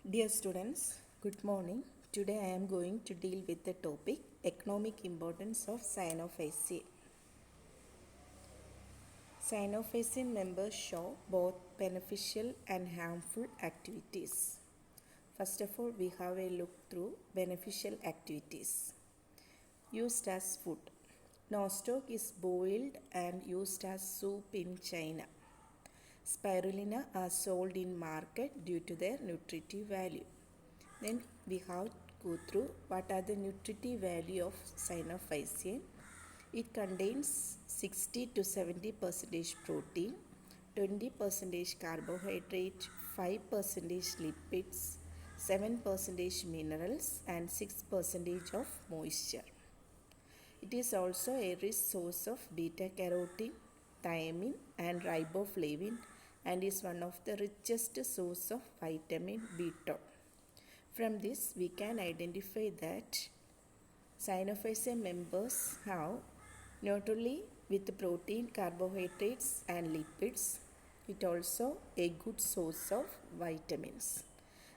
Dear students, good morning. Today I am going to deal with the topic economic importance of Cyanophyceae. Cyanophyceae members show both beneficial and harmful activities. First of all, we have a look through beneficial activities. Used as food. Nostoc is boiled and used as soup in China. Spirulina are sold in market due to their nutritive value. Then we have go through what are the nutritive value of Cyanophyceae. It contains 60 to 70% protein, 20% carbohydrate, 5% lipids, 7% minerals and 6% of moisture. It is also a rich source of beta-carotene, thiamine and riboflavin and is one of the richest source of vitamin B12. From this, we can identify that Cyanophyceae members have not only with protein, carbohydrates and lipids, it also a good source of vitamins.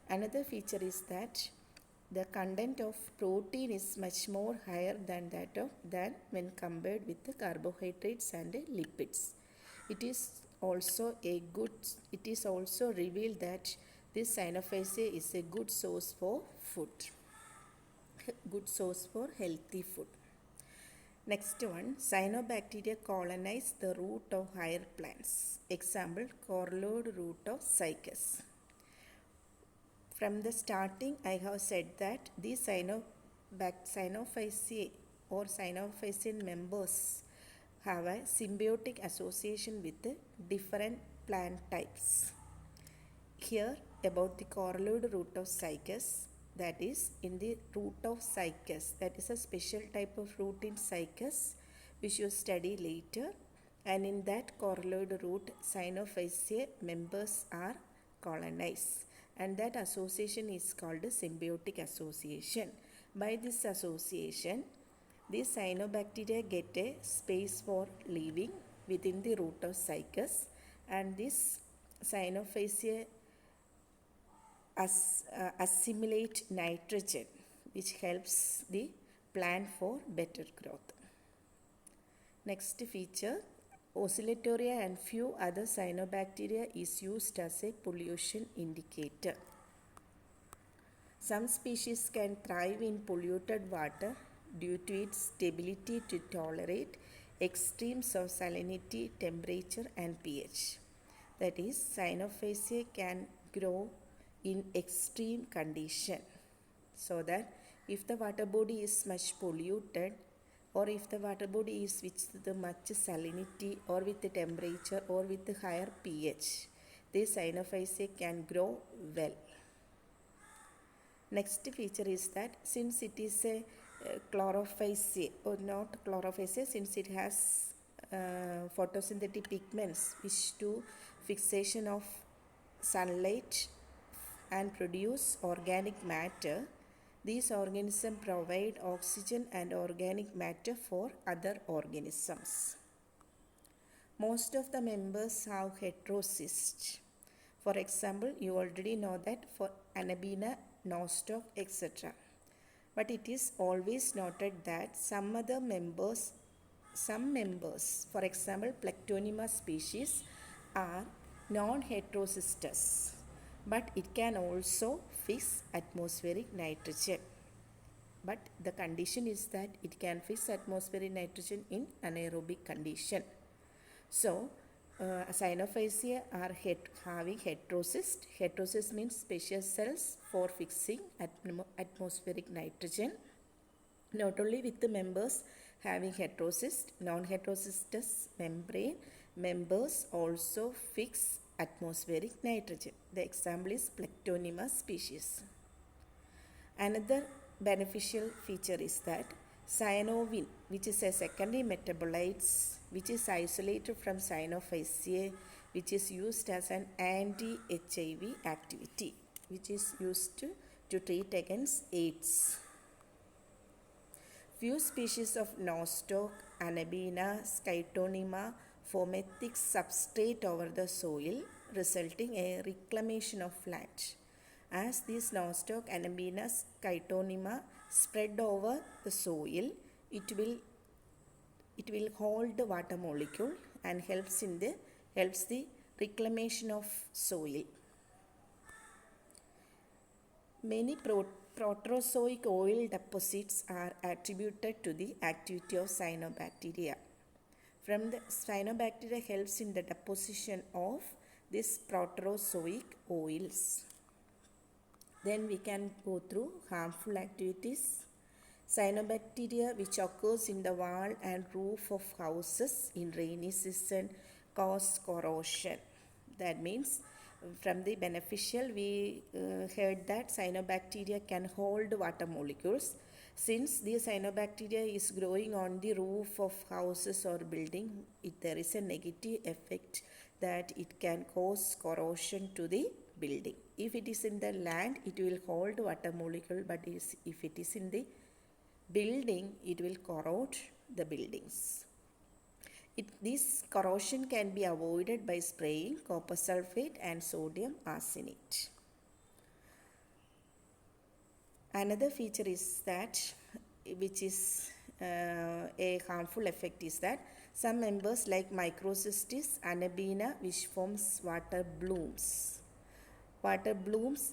Another feature is that the content of protein is much more higher than when compared with the carbohydrates and lipids. It is also revealed that this Cyanophyceae is a good source for food, good source for healthy food. Next one, cyanobacteria colonize the root of higher plants. Example, coralloid root of cycas. From the starting, I have said that these Cyanophyceae or Cyanophycean members have a symbiotic association with the different plant types. Here about the coralloid root of cycas, that is in the root of cycas, that is a special type of root in cycas which you study later, and in that coralloid root Cyanophyceae members are colonized, and that association is called a symbiotic association. By this association, these cyanobacteria get a space for living within the root of cycas, and this Cyanophyceae assimilate nitrogen, which helps the plant for better growth. Next feature, Oscillatoria and few other cyanobacteria is used as a pollution indicator. Some species can thrive in polluted water due to its ability to tolerate extremes of salinity, temperature and pH. That is, Cyanophyceae can grow in extreme condition, so that if the water body is much polluted or if the water body is with the much salinity or with the temperature or with the higher pH, this Cyanophyceae can grow well. Next feature is that since it is a chlorophyceae or not chlorophyceae, since it has photosynthetic pigments which do fixation of sunlight and produce organic matter, these organisms provide oxygen and organic matter for other organisms. Most of the members have heterocysts. For example, you already know that for Anabina, Nostoc, etc. But it is always noted that some members, for example, Plectonema species, are non-heterocystous, but it can also fix atmospheric nitrogen. But the condition is that it can fix atmospheric nitrogen in anaerobic condition. So, Cyanophyceae are having heterocyst. Heterocyst means special cells for fixing atmospheric nitrogen. Not only with the members having heterocyst, non-heterocystous membrane members also fix atmospheric nitrogen. The example is Plectonema species. Another beneficial feature is that cyanovin, which is a secondary metabolite which is isolated from Cyanophyceae, which is used as an anti-HIV activity, which is used to treat against AIDS. Few species of Nostoc, Anabina, Scytonema form a thick substrate over the soil, resulting in a reclamation of land. As these nostoc Anabenus chitonema spread over the soil, it will hold the water molecule and helps the reclamation of soil. Many proterozoic oil deposits are attributed to the activity of cyanobacteria. From the cyanobacteria helps in the deposition of these proterozoic oils. Then we can go through harmful activities. Cyanobacteria which occurs in the wall and roof of houses in rainy season cause corrosion. That means from the beneficial we heard that cyanobacteria can hold water molecules. Since the cyanobacteria is growing on the roof of houses or building, there is a negative effect that it can cause corrosion to the building. If it is in the land, it will hold water molecule, but if it is in the building, it will corrode the buildings. This corrosion can be avoided by spraying copper sulfate and sodium arsenate. Another feature is that, which is a harmful effect, is that some members like Microcystis anabina, which forms water blooms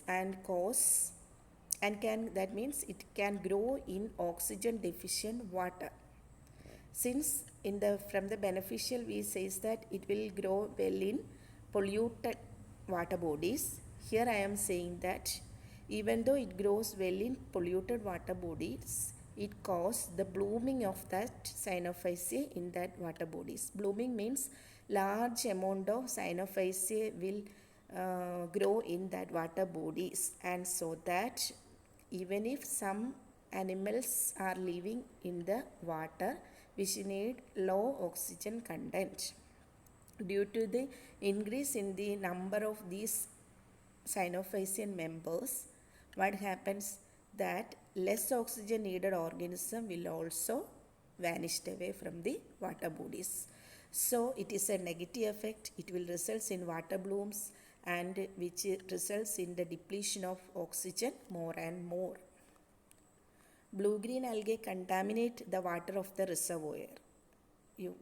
and cause and can, that means it can grow in oxygen deficient water. Since from the beneficial we says that it will grow well in polluted water bodies, here I am saying that even though it grows well in polluted water bodies, it causes the blooming of that Cyanophyceae in that water bodies. Blooming means large amount of Cyanophyceae will grow in that water bodies, and so that even if some animals are living in the water which need low oxygen content, due to the increase in the number of these Cyanophycean members, what happens that less oxygen needed organism will also vanish away from the water bodies. So it is a negative effect. It will result in water blooms, and which results in the depletion of oxygen more and more. Blue-green algae contaminate the water of the reservoir.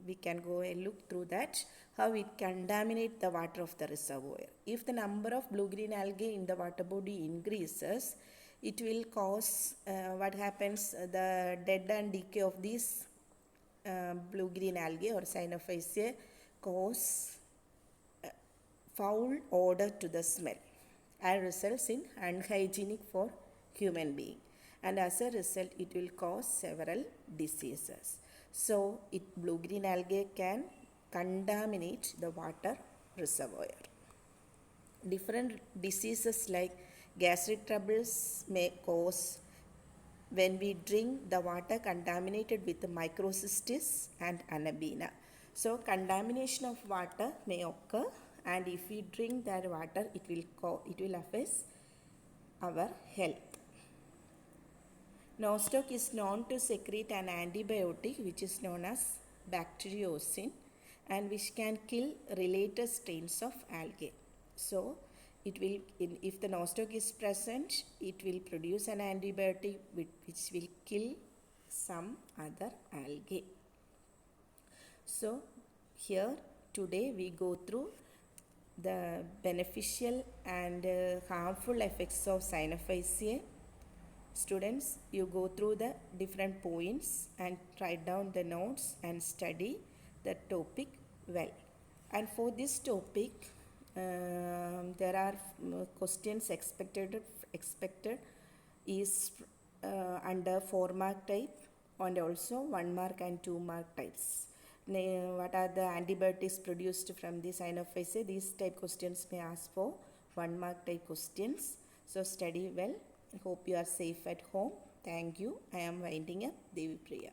We can go and look through that, how it contaminates the water of the reservoir. If the number of blue-green algae in the water body increases, it will cause, what happens, the death and decay of these blue-green algae or Cyanophyceae cause foul odor to the smell and results in unhygienic for human being, and as a result it will cause several diseases. So blue-green algae can contaminate the water reservoir. Different diseases like gastric troubles may cause when we drink the water contaminated with Microcystis and Anabina. So contamination of water may occur, and if we drink that water, it will affect our health. Nostoc is known to secrete an antibiotic which is known as bacteriocin, and which can kill related strains of algae. So it will, if the nostoc is present, it will produce an antibiotic which will kill some other algae. So here today we go through the beneficial and harmful effects of Cyanophyceae. Students, you go through the different points and write down the notes and study the topic well. And for this topic, there are questions expected is under 4 mark type, and also 1 mark and 2 mark types. What are the antibiotics produced from the Cyanophyceae? These type questions may ask for 1 mark type questions. So study well. I hope you are safe at home. Thank you. I am winding up. Devi Priya.